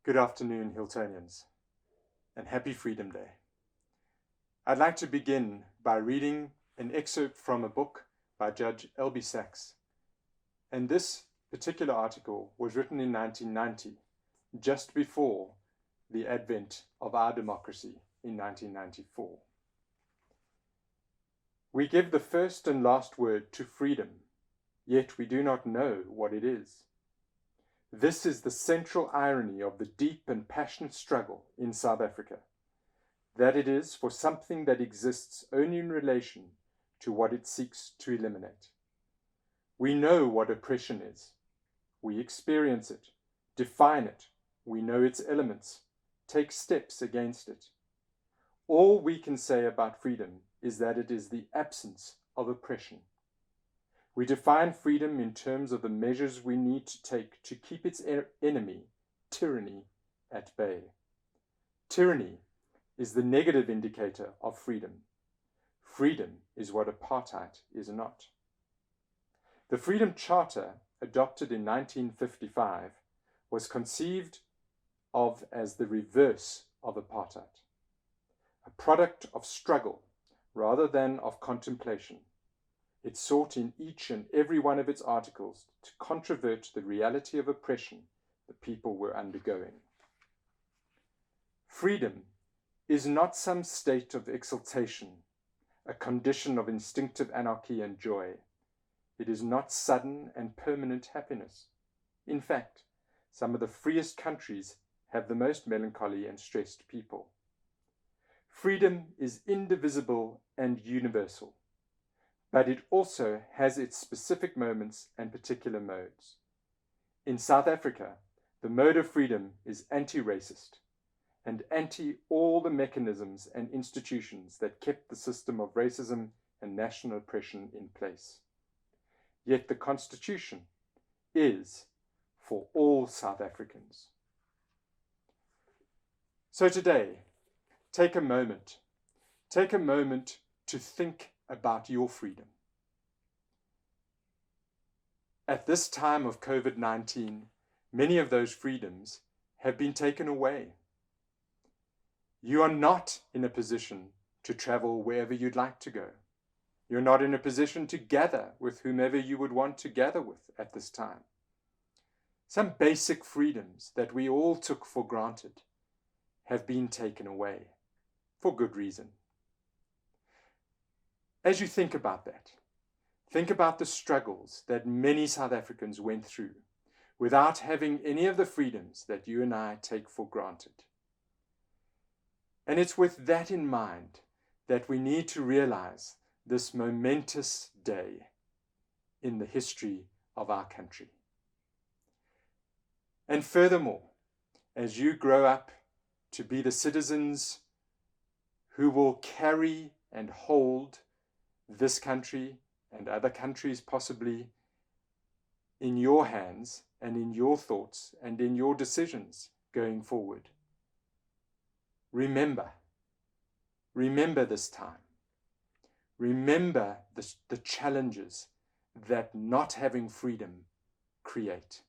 Good afternoon, Hiltonians, and happy Freedom Day. I'd like to begin by reading an excerpt from a book by Judge L.B. Sachs. And this particular article was written in 1990, just before the advent of our democracy in 1994. We give the first and last word to freedom, yet we do not know what it is. This is the central irony of the deep and passionate struggle in South Africa, that it is for something that exists only in relation to what it seeks to eliminate. We know what oppression is. We experience it, define it, we know its elements, take steps against it. All we can say about freedom is that it is the absence of oppression. We define freedom in terms of the measures we need to take to keep its enemy, tyranny, at bay. Tyranny is the negative indicator of freedom. Freedom is what apartheid is not. The Freedom Charter, adopted in 1955, was conceived of as the reverse of apartheid, a product of struggle rather than of contemplation. It sought in each and every one of its articles to controvert the reality of oppression the people were undergoing. Freedom is not some state of exaltation, a condition of instinctive anarchy and joy. It is not sudden and permanent happiness. In fact, some of the freest countries have the most melancholy and stressed people. Freedom is indivisible and universal, but it also has its specific moments and particular modes. In South Africa, the mode of freedom is anti-racist and anti all the mechanisms and institutions that kept the system of racism and national oppression in place. Yet the Constitution is for all South Africans. So today, take a moment to think about your freedom. At this time of COVID-19, many of those freedoms have been taken away. You are not in a position to travel wherever you'd like to go. You're not in a position to gather with whomever you would want to gather with at this time. Some basic freedoms that we all took for granted have been taken away for good reason. As you think about that, think about the struggles that many South Africans went through without having any of the freedoms that you and I take for granted. And it's with that in mind that we need to realize this momentous day in the history of our country. And furthermore, as you grow up to be the citizens who will carry and hold this country and other countries possibly in your hands and in your thoughts and in your decisions going forward, remember this time. Remember the challenges that not having freedom create.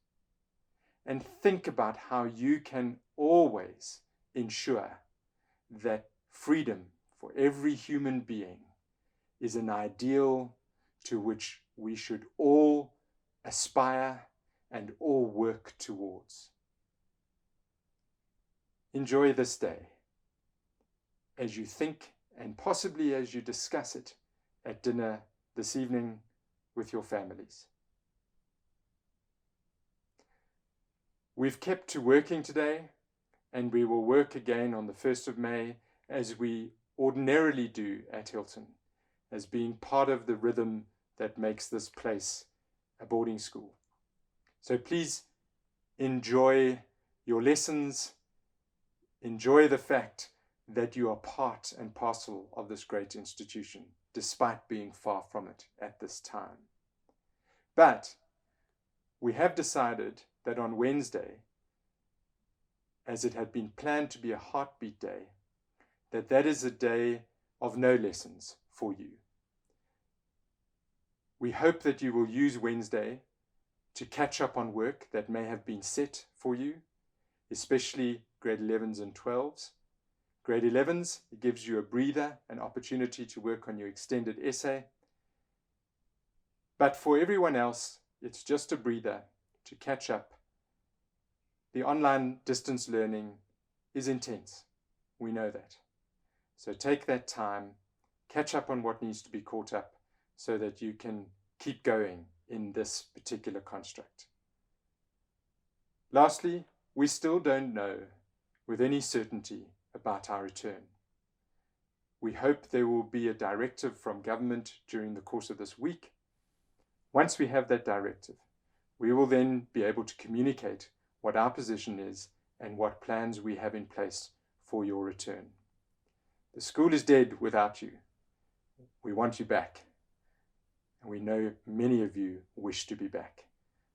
And think about how you can always ensure that freedom for every human being is an ideal to which we should all aspire and all work towards. Enjoy this day as you think and possibly as you discuss it at dinner this evening with your families. We've kept to working today, and we will work again on the 1st of May as we ordinarily do at Hilton, as being part of the rhythm that makes this place a boarding school. So please enjoy your lessons, enjoy the fact that you are part and parcel of this great institution, despite being far from it at this time. But we have decided that on Wednesday, as it had been planned to be a heartbeat day, that is a day of no lessons for you. We hope that you will use Wednesday to catch up on work that may have been set for you. especially grade 11s and 12s. Grade 11s, it gives you a breather, an opportunity to work on your extended essay. But for everyone else, it's just a breather to catch up. The online distance learning is intense. We know that. So take that time, catch up on what needs to be caught up so that you can keep going in this particular construct. Lastly, we still don't know with any certainty about our return. We hope there will be a directive from government during the course of this week. Once we have that directive, we will then be able to communicate what our position is and what plans we have in place for your return. The school is dead without you. We want you back. And we know many of you wish to be back.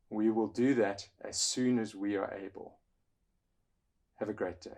We will do that as soon as we are able. Have a great day.